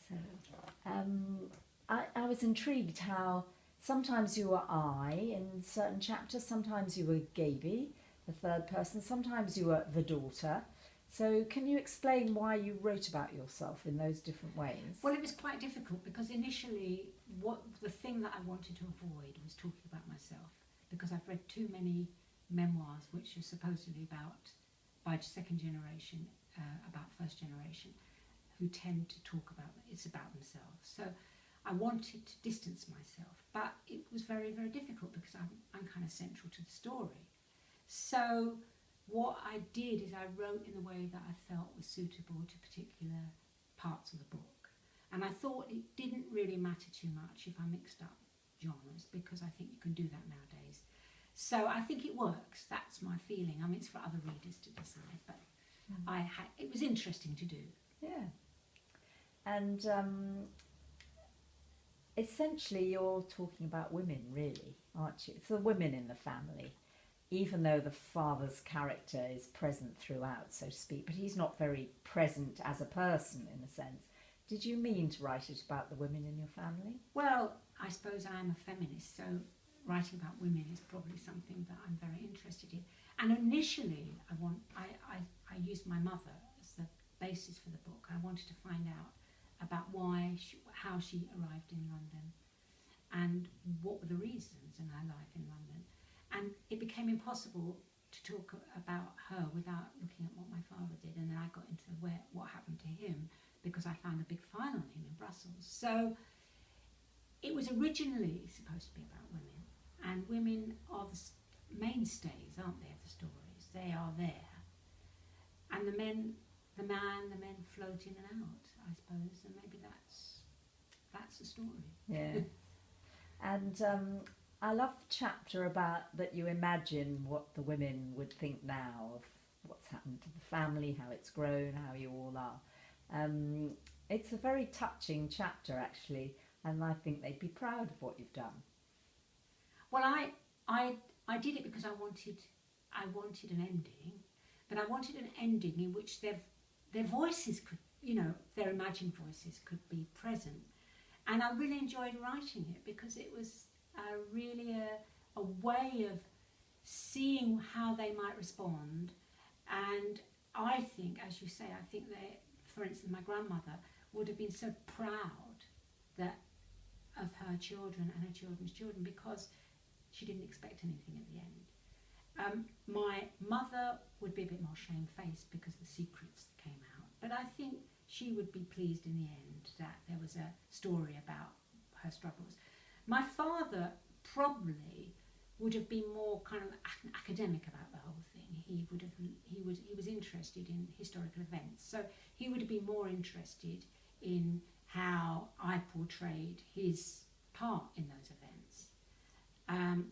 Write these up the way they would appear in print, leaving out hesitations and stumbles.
So, I was intrigued how sometimes you were I in certain chapters, sometimes you were Gaby, the third person, sometimes you were the daughter. So can you explain why you wrote about yourself in those different ways? Well, it was quite difficult because initially the thing that I wanted to avoid was talking about myself, because I've read too many memoirs which are supposedly by second generation, about first generation, who tend to talk about it's about themselves. So I wanted to distance myself, but it was very, very difficult because I'm kind of central to the story. So what I did is I wrote in the way that I felt was suitable to particular parts of the book. And I thought it didn't really matter too much if I mixed up genres, because I think you can do that nowadays. So I think it works. That's my feeling. I mean, it's for other readers to decide, but it was interesting to do. Yeah. And essentially you're talking about women, really, aren't you? It's the women in the family, even though the father's character is present throughout, so to speak, but he's not very present as a person, in a sense. Did you mean to write it about the women in your family? Well, I suppose I'm a feminist, so writing about women is probably something that I'm very interested in. And initially, I used my mother as the basis for the book. I wanted to find out about how she arrived in London and what were the reasons in her life in London. And it became impossible to talk about her without looking at what my father did. And then I got into what happened to him, because I found a big file on him in Brussels. So it was originally supposed to be about women, and women are the mainstays, aren't they, of the stories? They are there. And the men float in and out, I suppose, and maybe that's the story. Yeah. And I love the chapter about that you imagine what the women would think now of what's happened to the family, how it's grown, how you all are. It's a very touching chapter, actually, and I think they'd be proud of what you've done. Well, I did it because I wanted an ending, but I wanted an ending in which their voices could, their imagined voices could be present. And I really enjoyed writing it because it was really a way of seeing how they might respond. And I think, as you say, I think that, for instance, my grandmother would have been so proud of her children and her children's children, because she didn't expect anything at the end. My mother would be a bit more shamefaced because of the secrets that came out, but I think she would be pleased in the end that there was a story about her struggles. My father probably would have been more kind of academic about the whole thing. He was interested in historical events, so he would have been more interested in how I portrayed his part in those events.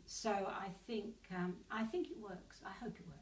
So I think it works. I hope it works.